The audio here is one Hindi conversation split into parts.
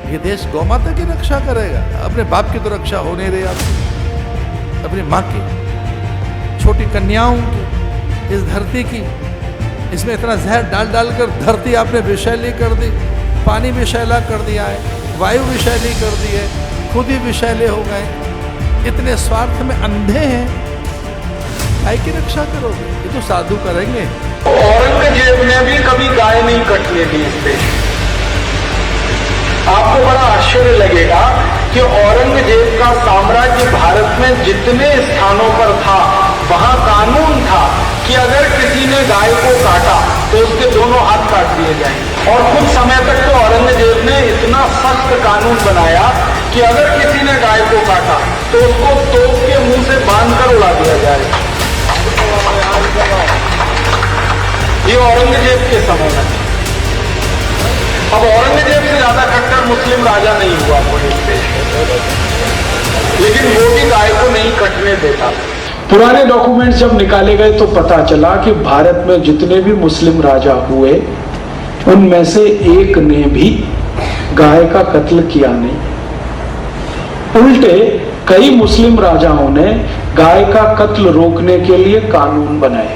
ये देश गौ माता की रक्षा करेगा, अपने बाप की तो रक्षा हो नहीं रही आपकी, अपनी माँ की, छोटी कन्याओं की, इस धरती की। इसमें इतना जहर डाल डालकर धरती आपने विषैली कर दी, पानी विषैला कर दिया है, वायु विषैली कर दी है, खुद ही विषैले हो गए। इतने स्वार्थ में अंधे हैं, गाय की रक्षा करोगे? ये तो साधु करेंगे। औरंगजेब ने भी कभी गाय नहीं कटने दी इस देश। आपको बड़ा आश्चर्य लगेगा कि औरंगजेब का साम्राज्य भारत में जितने स्थानों पर था वहां कानून था कि अगर किसी ने गाय को काटा तो उसके दोनों हाथ काट दिए जाएंगे। और कुछ समय तक तो औरंगजेब ने इतना सख्त कानून बनाया कि अगर किसी ने गाय को काटा तो उसको तोप के मुंह से बांधकर उड़ा दिया जाएगा। ये औरंगजेब के समय में। अब औरंगजेब से ज्यादा कट्टर मुस्लिम राजा नहीं हुआ कोई इस देश में, लेकिन वो भी गाय को नहीं कटने देता। पुराने डॉक्यूमेंट्स जब निकाले गए तो पता चला कि भारत में जितने भी मुस्लिम राजा हुए उनमें से एक ने भी गाय का कत्ल किया नहीं। उल्टे कई मुस्लिम राजाओं ने गाय का कत्ल रोकने के लिए कानून बनाए।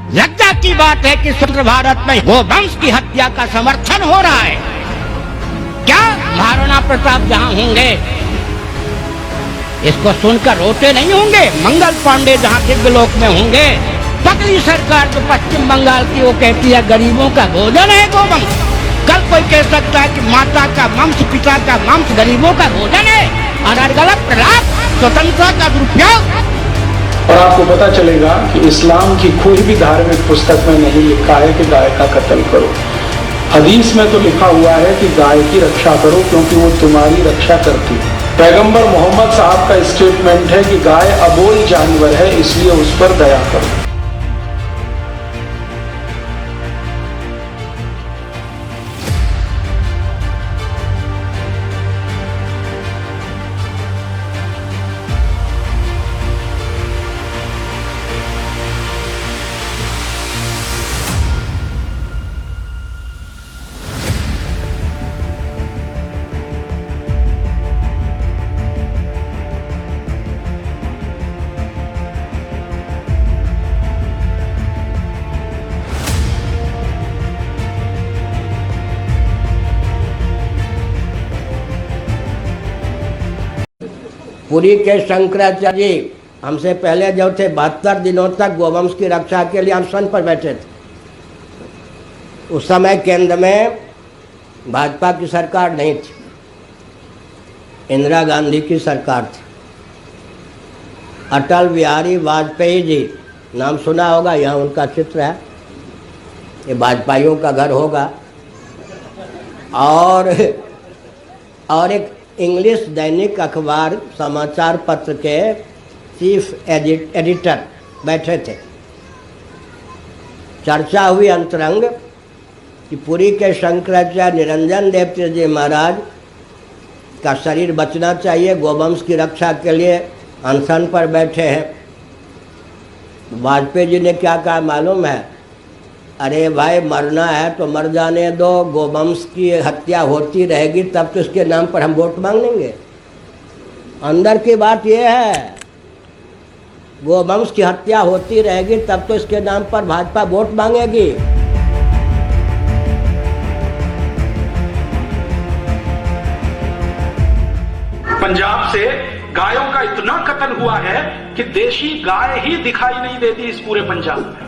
लज्जा की बात है कि स्वतंत्र भारत में गोवंश की हत्या का समर्थन हो रहा है। क्या महाराणा प्रताप जहां होंगे इसको सुनकर रोते नहीं होंगे? मंगल पांडे जहां दिव्यलोक में होंगे, पगली सरकार जो पश्चिम बंगाल की वो कहती है गरीबों का भोजन है गोवंश, कल कोई कह सकता है कि माता का मांस, पिता का मांस गरीबों का भोजन है। अनर्गल प्रलाप, स्वतंत्रता का दुरुपयोग। और आपको पता चलेगा कि इस्लाम की कोई भी धार्मिक पुस्तक में नहीं लिखा है कि गाय का कत्ल करो। हदीस में तो लिखा हुआ है कि गाय की रक्षा करो क्योंकि वो तुम्हारी रक्षा करती है। पैगंबर मोहम्मद साहब का स्टेटमेंट है कि गाय अबोल जानवर है, इसलिए उस पर दया करो। पुरी के शंकराचार्य जी हमसे पहले जो थे 72 दिनों तक गोवंश की रक्षा के लिए अनशन पर बैठे थे। उस समय केंद्र में भाजपा की सरकार नहीं थी, इंदिरा गांधी की सरकार थी। अटल बिहारी वाजपेयी जी, नाम सुना होगा, यहाँ उनका चित्र है, ये वाजपेयियों का घर होगा। और एक इंग्लिश दैनिक अखबार समाचार पत्र के चीफ एडिटर बैठे थे। चर्चा हुई अंतरंग कि पुरी के शंकराचार्य निरंजन देव तीर्थ जी महाराज का शरीर बचना चाहिए, गोवंश की रक्षा के लिए अनशन पर बैठे हैं। वाजपेयी जी ने क्या कहा मालूम है? अरे भाई मरना है तो मर जाने दो, गोवंश की हत्या होती रहेगी तब तो इसके नाम पर हम वोट मांग लेंगे। अंदर की बात यह है, गोवंश की हत्या होती रहेगी तब तो इसके नाम पर भाजपा वोट मांगेगी। पंजाब से गायों का इतना कत्ल हुआ है कि देशी गाय ही दिखाई नहीं देती इस पूरे पंजाब में।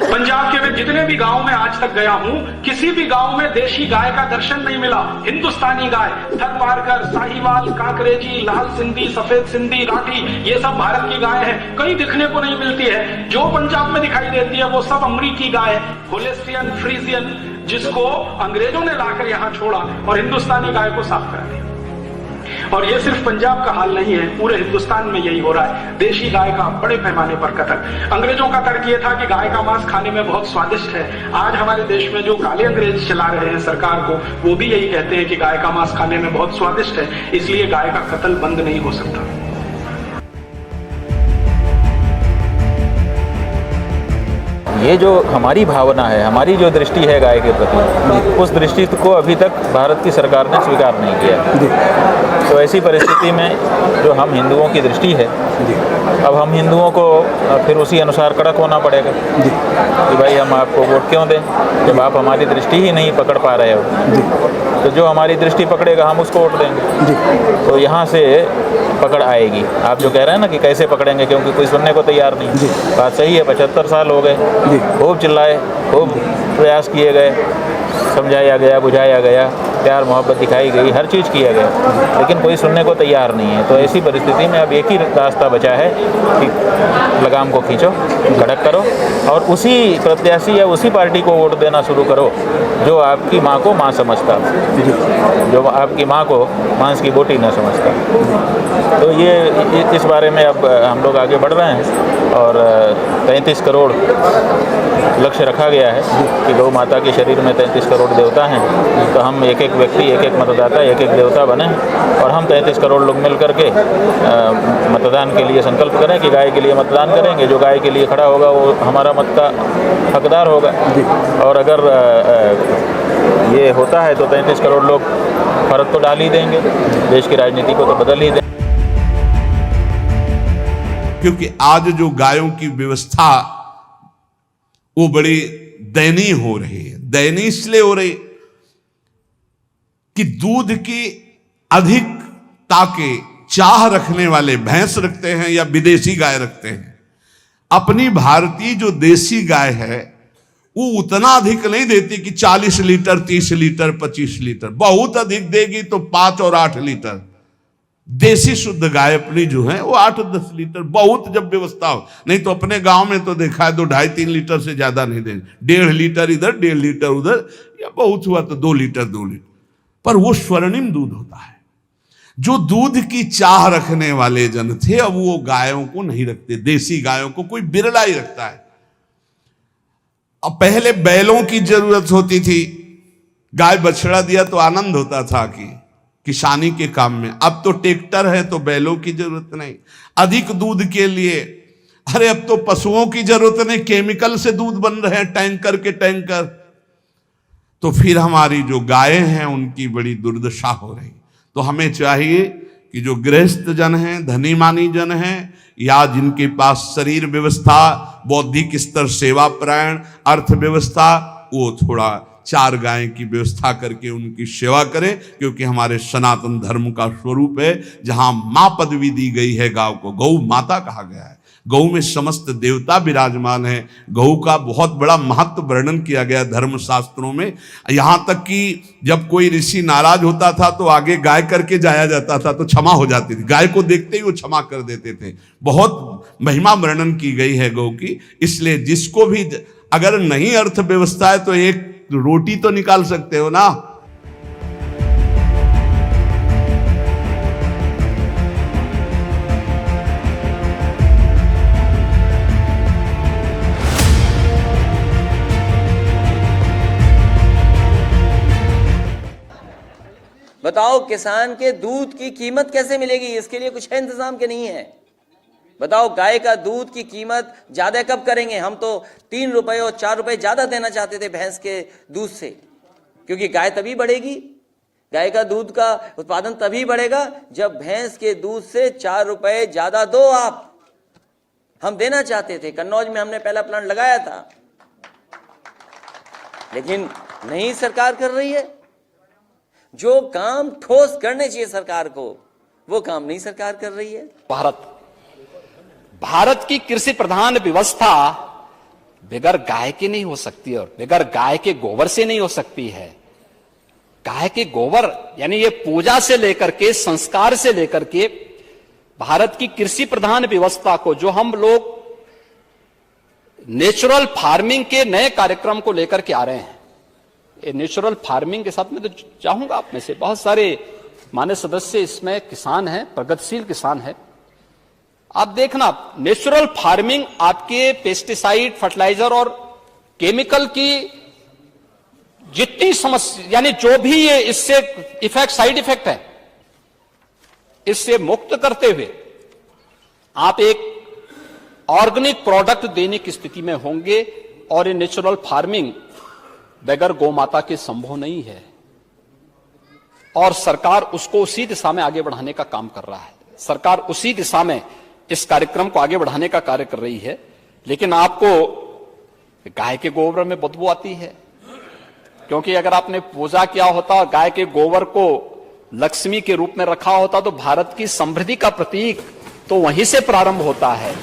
पंजाब के मैं जितने भी गांव में आज तक गया हूं, किसी भी गांव में देशी गाय का दर्शन नहीं मिला। हिंदुस्तानी गाय, थरपारकर, साहिवाल, काकरेजी, लाल सिंधी, सफेद सिंधी, राठी, ये सब भारत की गाय है, कहीं दिखने को नहीं मिलती है। जो पंजाब में दिखाई देती है वो सब अमरीकी गाय, होलेस्टियन, फ्रीजियन, जिसको अंग्रेजों ने लाकर यहां छोड़ा और हिंदुस्तानी गाय को साफ करा दिया। और ये सिर्फ पंजाब का हाल नहीं है, पूरे हिंदुस्तान में यही हो रहा है। देशी गाय का बड़े पैमाने पर कत्ल। अंग्रेजों का तर्क ये था कि गाय का मांस खाने में बहुत स्वादिष्ट है। आज हमारे देश में जो काले अंग्रेज चला रहे हैं सरकार को, वो भी यही कहते हैं कि गाय का मांस खाने में बहुत स्वादिष्ट है, इसलिए गाय का कत्ल बंद नहीं हो सकता। ये जो हमारी भावना है, हमारी जो दृष्टि है गाय के प्रति, उस दृष्टि को अभी तक भारत की सरकार ने स्वीकार नहीं किया। तो ऐसी परिस्थिति में जो हम हिंदुओं की दृष्टि है, अब हम हिंदुओं को फिर उसी अनुसार कड़क होना पड़ेगा कि भाई हम आपको वोट क्यों दें जब आप हमारी दृष्टि ही नहीं पकड़ पा रहे हो। तो जो हमारी दृष्टि पकड़ेगा हम उसको वोट देंगे। तो यहाँ से पकड़ आएगी। आप जो कह रहे हैं ना कि कैसे पकड़ेंगे, क्योंकि कोई सुनने को तैयार नहीं। बात सही है, 75 साल हो गए, खूब चिल्लाए, खूब प्रयास किए गए, समझाया गया, बुझाया गया, प्यार मोहब्बत दिखाई गई, हर चीज़ किया गया, लेकिन कोई सुनने को तैयार नहीं है। तो ऐसी परिस्थिति में अब एक ही रास्ता बचा है कि लगाम को खींचो, कड़क करो और उसी प्रत्याशी या उसी पार्टी को वोट देना शुरू करो जो आपकी माँ को माँ समझता, जो आपकी माँ को मांस की बोटी न समझता। तो ये इस बारे में अब हम लोग आगे बढ़ रहे हैं और 33 करोड़ लक्ष्य रखा गया है कि गौ माता के शरीर में 33 करोड़ देवता हैं। तो हम एक एक व्यक्ति, एक एक मतदाता, एक एक देवता बने और हम 33 करोड़ लोग मिल करके मतदान के लिए संकल्प करें कि गाय के लिए मतदान करेंगे। जो गाय के लिए खड़ा होगा वो हमारा मत का हकदार होगा। और अगर ये होता है तो 33 करोड़ लोग फर्क तो डाल ही देंगे, देश की राजनीति को तो बदल ही देंगे। क्योंकि आज जो गायों की व्यवस्था वो बड़ी दयनीय हो रही है। दयनीय इसलिए हो रही कि दूध की अधिकता के चाह रखने वाले भैंस रखते हैं या विदेशी गाय रखते हैं। अपनी भारतीय जो देसी गाय है वो उतना अधिक नहीं देती कि 40 लीटर, 30 लीटर, 25 लीटर, बहुत अधिक देगी तो 5 और 8 लीटर। देसी शुद्ध गाय अपनी जो है वो 8-10 लीटर, बहुत जब व्यवस्था हो। नहीं तो अपने गांव में तो देखा है तो 2.5-3 लीटर से ज्यादा नहीं देंगे। 1.5 लीटर इधर, 1.5 लीटर उधर, या बहुत हुआ तो 2 लीटर, 2 लीटर। पर वो स्वर्णिम दूध होता है। जो दूध की चाह रखने वाले जन थे अब वो गायों को नहीं रखते, देसी गायों को कोई बिरला ही रखता है। अब पहले बैलों की जरूरत होती थी, गाय बछड़ा दिया तो आनंद होता था कि किसानी के काम में। अब तो ट्रैक्टर है तो बैलों की जरूरत नहीं। अधिक दूध के लिए अरे अब तो पशुओं की जरूरत नहीं, केमिकल से दूध बन रहे हैं, टैंकर के टैंकर। तो फिर हमारी जो गायें हैं उनकी बड़ी दुर्दशा हो रही। तो हमें चाहिए कि जो गृहस्थ जन हैं, धनी मानी जन हैं, या जिनके पास शरीर व्यवस्था, बौद्धिक स्तर, सेवा परायण, अर्थव्यवस्था, वो थोड़ा 4 गाय की व्यवस्था करके उनकी सेवा करें। क्योंकि हमारे सनातन धर्म का स्वरूप है, जहां मां पदवी दी गई है गांव को, गौ माता कहा गया है। गौ में समस्त देवता विराजमान है। गौ का बहुत बड़ा महत्व वर्णन किया गया धर्म शास्त्रों में। यहां तक कि जब कोई ऋषि नाराज होता था तो आगे गाय करके जाया जाता था तो क्षमा हो जाती थी। गाय को देखते ही वो क्षमा कर देते थे। बहुत महिमा वर्णन की गई है गौ की। इसलिए जिसको भी अगर नहीं अर्थव्यवस्था है तो एक रोटी तो निकाल सकते हो ना। बताओ किसान के दूध की कीमत कैसे मिलेगी? इसके लिए कुछ है इंतजाम के नहीं है? बताओ गाय का दूध की कीमत ज्यादा कब करेंगे? हम तो 3 रुपए और 4 रुपए ज्यादा देना चाहते थे भैंस के दूध से, क्योंकि गाय तभी बढ़ेगी, गाय का दूध का उत्पादन तभी बढ़ेगा जब भैंस के दूध से 4 रुपए ज्यादा दो आप। हम देना चाहते थे। कन्नौज में हमने पहला प्लांट लगाया था, लेकिन नहीं सरकार कर रही है। जो काम ठोस करने चाहिए सरकार को, वो काम नहीं सरकार कर रही है। भारत की कृषि प्रधान व्यवस्था बगैर गाय के नहीं हो सकती और बगैर गाय के गोबर से नहीं हो सकती है। गाय के गोबर यानी ये पूजा से लेकर के, संस्कार से लेकर के भारत की कृषि प्रधान व्यवस्था को, जो हम लोग नेचुरल फार्मिंग के नए कार्यक्रम को लेकर के आ रहे हैं, नेचुरल फार्मिंग के साथ में तो चाहूंगा आप में से बहुत सारे मान्य सदस्य इसमें किसान हैं, प्रगतिशील किसान हैं। आप देखना, नेचुरल फार्मिंग आपके पेस्टिसाइड, फर्टिलाइजर और केमिकल की जितनी समस्या, यानी जो भी ये इससे इफेक्ट, साइड इफेक्ट है, इससे मुक्त करते हुए आप एक ऑर्गेनिक प्रोडक्ट देने की स्थिति में होंगे। और ये नेचुरल फार्मिंग बगैर गौ माता के संभव नहीं है और सरकार उसको उसी दिशा में आगे बढ़ाने का काम कर रहा है। सरकार उसी दिशा में इस कार्यक्रम को आगे बढ़ाने का कार्य कर रही है। लेकिन आपको गाय के गोबर में बदबू आती है, क्योंकि अगर आपने पूजा किया होता और गाय के गोबर को लक्ष्मी के रूप में रखा होता तो भारत की समृद्धि का प्रतीक तो वहीं से प्रारंभ होता है।